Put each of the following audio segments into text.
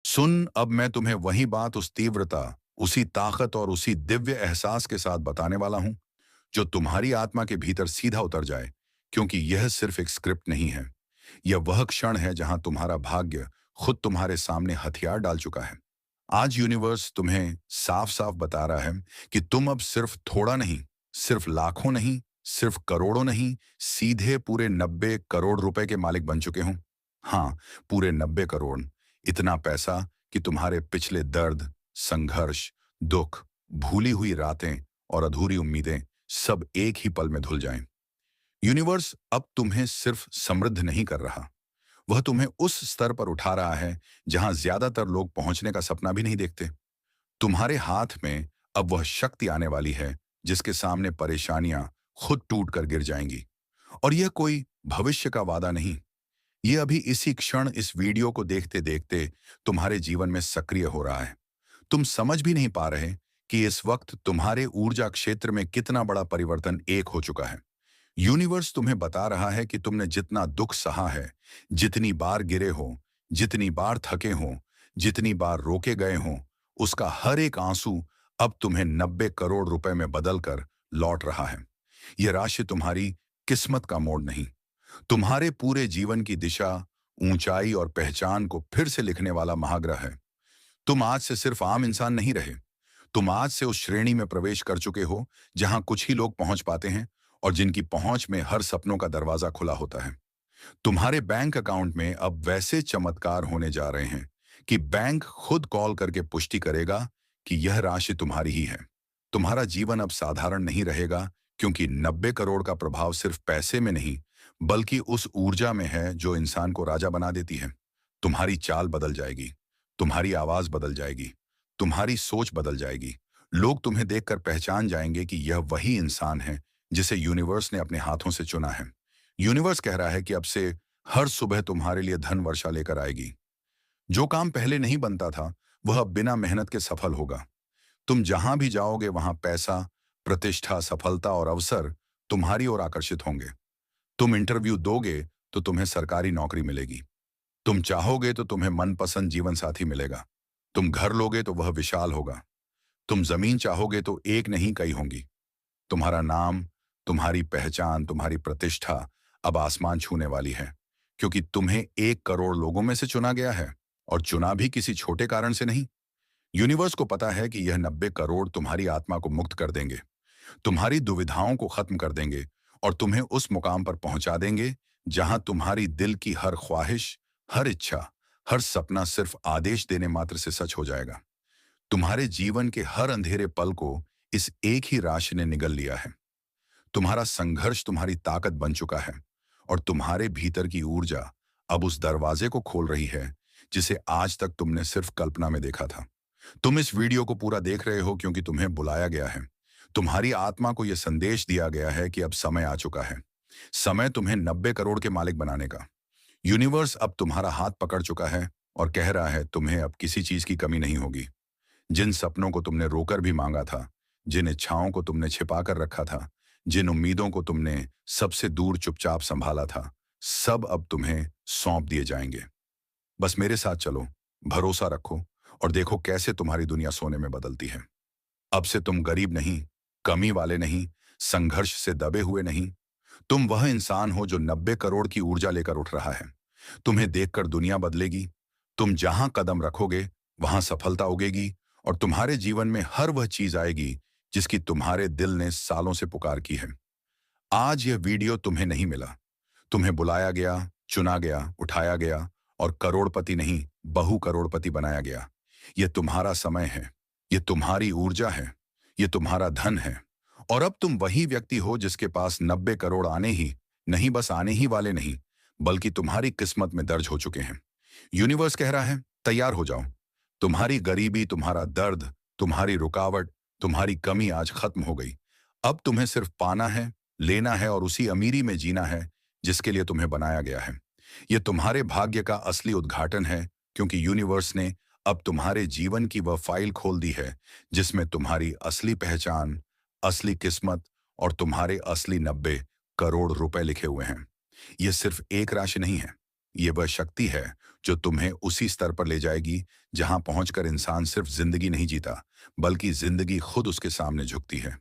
सुन, अब मैं तुम्हें वही बात उस तीव्रता, उसी ताकत और उसी दिव्य एहसास के साथ बताने वाला हूं जो तुम्हारी आत्मा के भीतर सीधा उतर जाए, क्योंकि यह सिर्फ एक स्क्रिप्ट नहीं है। यह वह क्षण है जहां तुम्हारा भाग्य खुद तुम्हारे सामने हथियार डाल चुका है। आज यूनिवर्स तुम्हें साफ साफ बता रहा है कि तुम अब सिर्फ थोड़ा नहीं, सिर्फ लाखों नहीं, सिर्फ करोड़ों नहीं, सीधे पूरे 90 करोड़ रुपए के मालिक बन चुके हो। हाँ, पूरे 90 करोड़। इतना पैसा कि तुम्हारे पिछले दर्द, संघर्ष, दुख, भूली हुई रातें और अधूरी उम्मीदें सब एक ही पल में धुल जाएं। यूनिवर्स अब तुम्हें सिर्फ समृद्ध नहीं कर रहा, वह तुम्हें उस स्तर पर उठा रहा है जहां ज्यादातर लोग पहुंचने का सपना भी नहीं देखते। तुम्हारे हाथ में अब वह शक्ति आने वाली है जिसके सामने परेशानियां खुद टूट कर गिर जाएंगी। और यह कोई भविष्य का वादा नहीं, यह अभी इसी क्षण इस वीडियो को देखते देखते तुम्हारे जीवन में सक्रिय हो रहा है। तुम समझ भी नहीं पा रहे कि इस वक्त तुम्हारे ऊर्जा क्षेत्र में कितना बड़ा परिवर्तन एक हो चुका है। यूनिवर्स तुम्हें बता रहा है कि तुमने जितना दुख सहा है, जितनी बार गिरे हो, जितनी बार थके हो, जितनी बार रोके गए हो, उसका हर एक आंसू अब तुम्हें 90 करोड़ रुपए में बदल कर लौट रहा है। यह राशि तुम्हारी किस्मत का मोड़ नहीं, तुम्हारे पूरे जीवन की दिशा, ऊंचाई और पहचान को फिर से लिखने वाला महाग्रह है। तुम आज से सिर्फ आम इंसान नहीं रहे, तुम आज से उस श्रेणी में प्रवेश कर चुके हो जहां कुछ ही लोग पहुंच पाते हैं और जिनकी पहुंच में हर सपनों का दरवाजा खुला होता है। तुम्हारे बैंक अकाउंट में अब वैसे चमत्कार होने जा रहे हैं कि बैंक खुद कॉल करके पुष्टि करेगा कि यह राशि तुम्हारी ही है। तुम्हारा जीवन अब साधारण नहीं रहेगा, क्योंकि 90 करोड़ का प्रभाव सिर्फ पैसे में नहीं, बल्कि उस ऊर्जा में है जो इंसान को राजा बना देती है। तुम्हारी चाल बदल जाएगी, तुम्हारी आवाज बदल जाएगी, तुम्हारी सोच बदल जाएगी। लोग तुम्हें देखकर पहचान जाएंगे कि यह वही इंसान है जिसे यूनिवर्स ने अपने हाथों से चुना है। यूनिवर्स कह रहा है कि अब से हर सुबह तुम्हारे लिए धन वर्षा लेकर आएगी। जो काम पहले नहीं बनता था, वह अब बिना मेहनत के सफल होगा। तुम जहां भी जाओगे वहां पैसा, प्रतिष्ठा, सफलता और अवसर तुम्हारी ओर आकर्षित होंगे। तुम इंटरव्यू दोगे तो तुम्हें सरकारी नौकरी मिलेगी। तुम चाहोगे तो तुम्हें मनपसंद जीवन साथी मिलेगा। तुम घर लोगे तो वह विशाल होगा। तुम जमीन चाहोगे तो एक नहीं कई होंगी। तुम्हारा नाम, तुम्हारी पहचान, तुम्हारी प्रतिष्ठा अब आसमान छूने वाली है, क्योंकि तुम्हें 1 करोड़ लोगों में से चुना गया है, और चुना भी किसी छोटे कारण से नहीं। यूनिवर्स को पता है कि यह 90 करोड़ तुम्हारी आत्मा को मुक्त कर देंगे, तुम्हारी दुविधाओं को खत्म कर देंगे और तुम्हें उस मुकाम पर पहुंचा देंगे जहां तुम्हारी दिल की हर ख्वाहिश, हर इच्छा, हर सपना सिर्फ आदेश देने मात्र से सच हो जाएगा। तुम्हारे जीवन के हर अंधेरे पल को इस एक ही राशि ने निगल लिया है। तुम्हारा संघर्ष तुम्हारी ताकत बन चुका है, और तुम्हारे भीतर की ऊर्जा अब उस दरवाजे को खोल रही है जिसे आज तक तुमने सिर्फ कल्पना में देखा था। तुम इस वीडियो को पूरा देख रहे हो क्योंकि तुम्हें बुलाया गया है। तुम्हारी आत्मा को यह संदेश दिया गया है कि अब समय आ चुका है, समय तुम्हें 90 करोड़ के मालिक बनाने का। यूनिवर्स अब तुम्हारा हाथ पकड़ चुका है और कह रहा है तुम्हें अब किसी चीज की कमी नहीं होगी। जिन सपनों को तुमने रोकर भी मांगा था, जिन इच्छाओं को तुमने छिपा कर रखा था, जिन उम्मीदों को तुमने सबसे दूर चुपचाप संभाला था, सब अब तुम्हें सौंप दिए जाएंगे। बस मेरे साथ चलो, भरोसा रखो और देखो कैसे तुम्हारी दुनिया सोने में बदलती है। अब से तुम गरीब नहीं, कमी वाले नहीं, संघर्ष से दबे हुए नहीं, तुम वह इंसान हो जो 90 करोड़ की ऊर्जा लेकर उठ रहा है। तुम्हें देखकर दुनिया बदलेगी। तुम जहां कदम रखोगे वहां सफलता उगेगी, और तुम्हारे जीवन में हर वह चीज आएगी जिसकी तुम्हारे दिल ने सालों से पुकार की है। आज यह वीडियो तुम्हें नहीं मिला, तुम्हें बुलाया गया, चुना गया, उठाया गया और करोड़पति नहीं, बहु करोड़पति बनाया गया। यह तुम्हारा समय है, यह तुम्हारी ऊर्जा है, यह तुम्हारा धन है। और अब तुम वही व्यक्ति हो जिसके पास 90 करोड़ आने ही नहीं, बस आने ही वाले नहीं, बल्कि तुम्हारी किस्मत में दर्ज हो चुके हैं। यूनिवर्स कह रहा है तैयार हो जाओ। तुम्हारी गरीबी, तुम्हारा दर्द, तुम्हारी रुकावट, तुम्हारी कमी आज खत्म हो गई। अब तुम्हें सिर्फ पाना है, लेना है और उसी अमीरी में जीना है जिसके लिए तुम्हें बनाया गया है। यह तुम्हारे भाग्य का असली उद्घाटन है, क्योंकि यूनिवर्स ने अब तुम्हारे जीवन की वह फाइल खोल दी है जिसमें तुम्हारी असली पहचान, असली किस्मत और तुम्हारे असली 90 करोड़ रुपए लिखे हुए हैं। यह सिर्फ एक राशि नहीं है, ये वह शक्ति है जो तुम्हें उसी स्तर पर ले जाएगी जहां पहुंचकर इंसान सिर्फ जिंदगी नहीं जीता, बल्कि जिंदगी खुद उसके सामने झुकती है।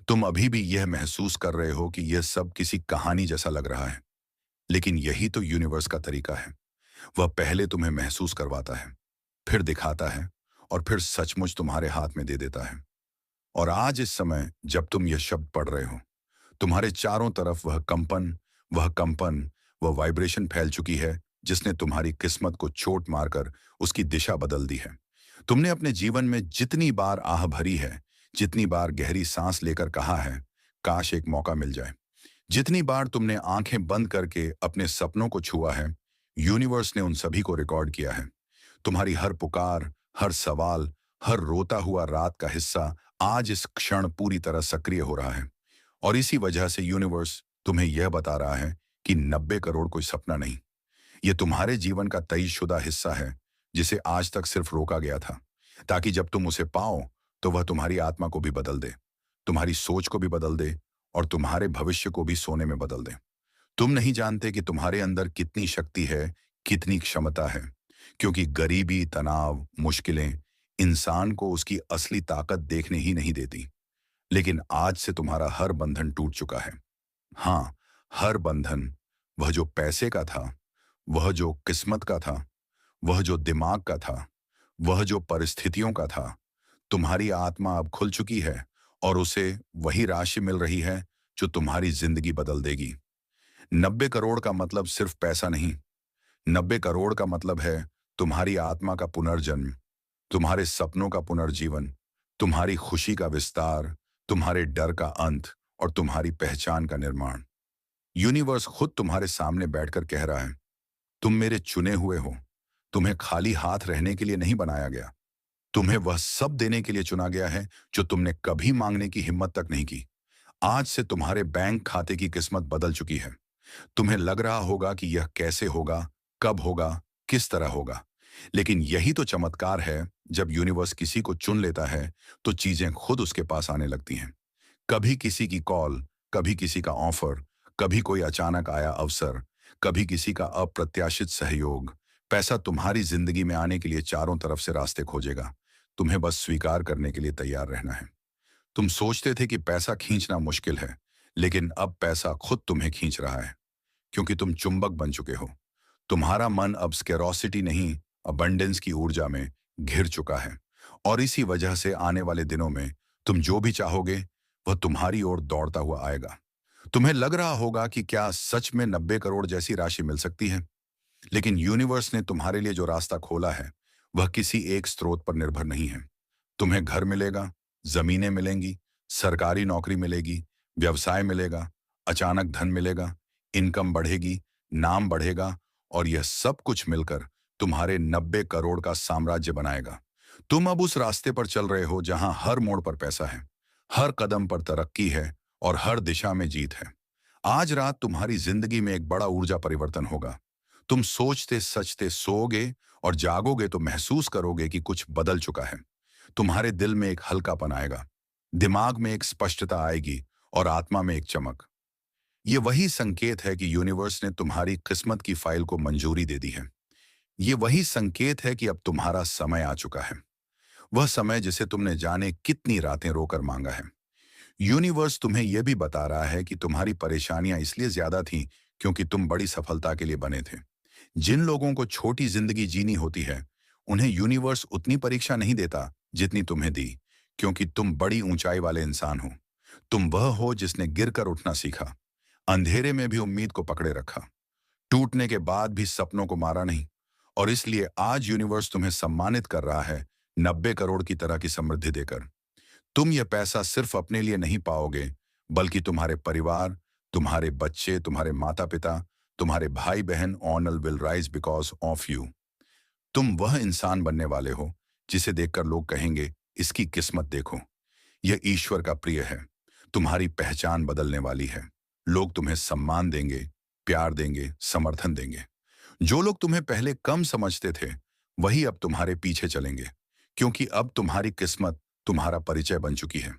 तुम अभी भी यह महसूस कर रहे हो कि यह सब किसी कहानी जैसा लग रहा है, लेकिन यही तो यूनिवर्स का तरीका है। वह पहले तुम्हें महसूस करवाता है, फिर दिखाता है, और फिर सचमुच तुम्हारे हाथ में दे देता है। और आज इस समय जब तुम यह शब्द पढ़ रहे हो, तुम्हारे चारों तरफ वह कंपन, वह वाइब्रेशन फैल चुकी है जिसने तुम्हारी किस्मत को चोट मारकर उसकी दिशा बदल दी है। तुमने अपने जीवन में जितनी बार आह भरी है, जितनी बार गहरी सांस लेकर कहा है, काश एक मौका मिल जाए, जितनी बार तुमने आंखें बंद करके अपने सपनों को छुआ है, यूनिवर्स ने उन सभी को रिकॉर्ड किया है। तुम्हारी हर पुकार, हर सवाल, हर रोता हुआ रात का हिस्सा आज इस क्षण पूरी तरह सक्रिय हो रहा है। और इसी वजह से यूनिवर्स तुम्हें यह बता रहा है कि 90 करोड़ कोई सपना नहीं, ये तुम्हारे जीवन का तयशुदा हिस्सा है, जिसे आज तक सिर्फ रोका गया था, ताकि जब तुम उसे पाओ तो वह तुम्हारी आत्मा को भी बदल दे, तुम्हारी सोच को भी बदल दे, और तुम्हारे भविष्य को भी सोने में बदल दे। तुम नहीं जानते कि तुम्हारे अंदर कितनी शक्ति है, कितनी क्षमता है, क्योंकि गरीबी, तनाव, मुश्किलें इंसान को उसकी असली ताकत देखने ही नहीं देती। लेकिन आज से तुम्हारा हर बंधन टूट चुका है। हाँ, हर बंधन, वह जो पैसे का था, वह जो किस्मत का था, वह जो दिमाग का था, वह जो परिस्थितियों का था। तुम्हारी आत्मा अब खुल चुकी है, और उसे वही राशि मिल रही है जो तुम्हारी जिंदगी बदल देगी। 90 करोड़ का मतलब सिर्फ पैसा नहीं, 90 करोड़ का मतलब है तुम्हारी आत्मा का पुनर्जन्म, तुम्हारे सपनों का पुनर्जीवन, तुम्हारी खुशी का विस्तार, तुम्हारे डर का अंत, और तुम्हारी पहचान का निर्माण। यूनिवर्स खुद तुम्हारे सामने बैठकर कह रहा है, तुम मेरे चुने हुए हो, तुम्हें खाली हाथ रहने के लिए नहीं बनाया गया, तुम्हें वह सब देने के लिए चुना गया है जो तुमने कभी मांगने की हिम्मत तक नहीं की। आज से तुम्हारे बैंक खाते की किस्मत बदल चुकी है। तुम्हें लग रहा होगा कि यह कैसे होगा, कब होगा, किस तरह होगा, लेकिन यही तो चमत्कार है। जब यूनिवर्स किसी को चुन लेता है तो चीजें खुद उसके पास आने लगती हैं। कभी किसी की कॉल, कभी किसी का ऑफर, कभी कोई अचानक आया अवसर, कभी किसी का अप्रत्याशित सहयोग। पैसा तुम्हारी जिंदगी में आने के लिए चारों तरफ से रास्ते खोजेगा। तुम्हें बस स्वीकार करने के लिए तैयार रहना है। तुम सोचते थे कि पैसा खींचना मुश्किल है, लेकिन अब पैसा खुद तुम्हें खींच रहा है, क्योंकि तुम चुंबक बन चुके हो। तुम्हारा मन अब स्केरोसिटी नहीं, अबंडेंस की ऊर्जा में घिर चुका है। और इसी वजह से आने वाले दिनों में तुम जो भी चाहोगे वह तुम्हारी ओर दौड़ता हुआ आएगा। तुम्हें लग रहा होगा कि क्या सच में 90 करोड़ जैसी राशि मिल सकती है, लेकिन यूनिवर्स ने तुम्हारे लिए जो रास्ता खोला है वह किसी एक स्रोत पर निर्भर नहीं है। तुम्हें घर मिलेगा, जमीनें मिलेंगी, सरकारी नौकरी मिलेगी, व्यवसाय मिलेगा, अचानक धन मिलेगा, इनकम बढ़ेगी, नाम बढ़ेगा, और यह सब कुछ मिलकर तुम्हारे 90 करोड़ का साम्राज्य बनाएगा। तुम अब उस रास्ते पर चल रहे हो जहां हर मोड़ पर पैसा है, हर कदम पर तरक्की है, और हर दिशा में जीत है। आज रात तुम्हारी जिंदगी में एक बड़ा ऊर्जा परिवर्तन होगा। तुम सोचते सचते सोओगे, और जागोगे तो महसूस करोगे कि कुछ बदल चुका है। तुम्हारे दिल में एक हल्कापन आएगा, दिमाग में एक स्पष्टता आएगी, और आत्मा में एक चमक। ये वही संकेत है कि यूनिवर्स ने तुम्हारी किस्मत की फाइल को मंजूरी दे दी है। ये वही संकेत है कि अब तुम्हारा समय आ चुका है, वह समय जिसे तुमने जाने कितनी रातें रोकर मांगा है। यूनिवर्स तुम्हें यह भी बता रहा है कि तुम्हारी परेशानियां इसलिए ज्यादा थीं क्योंकि तुम बड़ी सफलता के लिए बने थे। जिन लोगों को छोटी जिंदगी जीनी होती है, उन्हें यूनिवर्स उतनी परीक्षा नहीं देता जितनी तुम्हें दी, क्योंकि तुम बड़ी ऊंचाई वाले इंसान हो। तुम वह हो जिसने गिरकर उठना सीखा, अंधेरे में भी उम्मीद को पकड़े रखा, टूटने के बाद भी सपनों को मारा नहीं। और इसलिए आज यूनिवर्स तुम्हें सम्मानित कर रहा है, 90 करोड़ की तरह की समृद्धि देकर। तुम यह पैसा सिर्फ अपने लिए नहीं पाओगे, बल्कि तुम्हारे परिवार, तुम्हारे बच्चे, तुम्हारे माता पिता, तुम्हारे भाई बहन only will rise because of you. तुम वह इंसान बनने वाले हो जिसे देखकर लोग कहेंगे, इसकी किस्मत देखो, यह ईश्वर का प्रिय है। तुम्हारी पहचान बदलने वाली है। लोग तुम्हें सम्मान देंगे, प्यार देंगे, समर्थन देंगे। जो लोग तुम्हें पहले कम समझते थे, वही अब तुम्हारे पीछे चलेंगे, क्योंकि अब तुम्हारी किस्मत तुम्हारा परिचय बन चुकी है।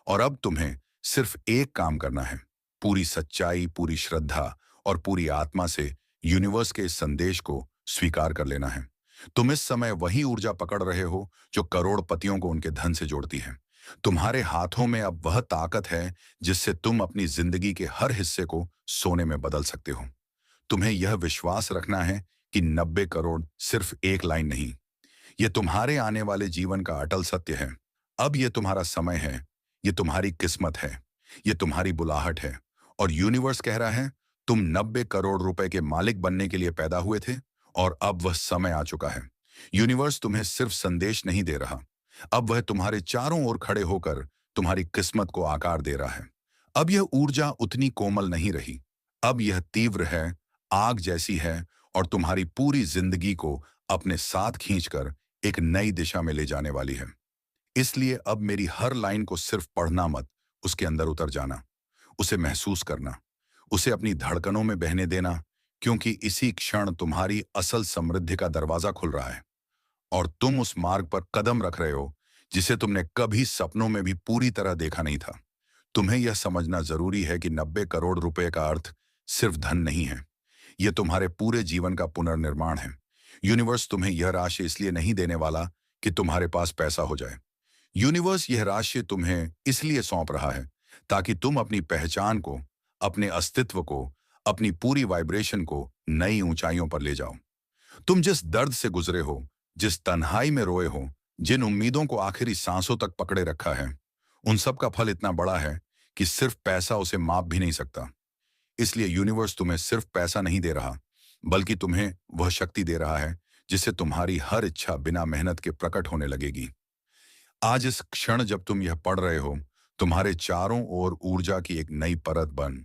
और अब तुम्हें सिर्फ एक काम करना है, पूरी सच्चाई, पूरी श्रद्धा और पूरी आत्मा से यूनिवर्स के इस संदेश को स्वीकार कर लेना है। तुम इस समय वही ऊर्जा पकड़ रहे हो जो करोड़पतियों को उनके धन से जोड़ती है। तुम्हारे हाथों में अब वह ताकत है जिससे तुम अपनी जिंदगी के हर हिस्से को सोने में बदल सकते हो। तुम्हें यह विश्वास रखना है कि 90 करोड़ सिर्फ एक लाइन नहीं, ये तुम्हारे आने वाले जीवन का अटल सत्य है। अब ये तुम्हारा समय है, ये तुम्हारी किस्मत है, ये तुम्हारी बुलाहट है। और यूनिवर्स कह रहा है, तुम 90 करोड़ रुपए के मालिक बनने के लिए पैदा हुए थे और अब वह समय आ चुका है। यूनिवर्स तुम्हें सिर्फ संदेश नहीं दे रहा, अब वह तुम्हारे चारों ओर खड़े होकर तुम्हारी किस्मत को आकार दे रहा है। अब यह ऊर्जा उतनी कोमल नहीं रही, अब यह तीव्र है, आग जैसी है और तुम्हारी पूरी जिंदगी को अपने साथ खींचकर एक नई दिशा में ले जाने वाली है। इसलिए अब मेरी हर लाइन को सिर्फ पढ़ना मत, उसके अंदर उतर जाना, उसे महसूस करना, उसे अपनी धड़कनों में बहने देना, क्योंकि इसी क्षण तुम्हारी असल समृद्धि का दरवाजा खुल रहा है और तुम उस मार्ग पर कदम रख रहे हो जिसे तुमने कभी सपनों में भी पूरी तरह देखा नहीं था। तुम्हें यह समझना जरूरी है कि 90 करोड़ रुपए का अर्थ सिर्फ धन नहीं है, यह तुम्हारे पूरे जीवन का पुनर्निर्माण है। यूनिवर्स तुम्हें यह राशि इसलिए नहीं देने वाला कि तुम्हारे पास पैसा हो जाए। यूनिवर्स यह राशि तुम्हें इसलिए सौंप रहा है ताकि तुम अपनी पहचान को, अपने अस्तित्व को, अपनी पूरी वाइब्रेशन को नई ऊंचाइयों पर ले जाओ। तुम जिस दर्द से गुजरे हो, जिस तन्हाई में रोए हो, जिन उम्मीदों को आखिरी सांसों तक पकड़े रखा है, उन सब का फल इतना बड़ा है कि सिर्फ पैसा उसे माप भी नहीं सकता। इसलिए यूनिवर्स तुम्हें सिर्फ पैसा नहीं दे रहा, बल्कि तुम्हें वह शक्ति दे रहा है जिससे तुम्हारी हर इच्छा बिना मेहनत के प्रकट होने लगेगी। आज इस क्षण जब तुम यह पढ़ रहे हो, तुम्हारे चारों ओर ऊर्जा की एक नई परत बन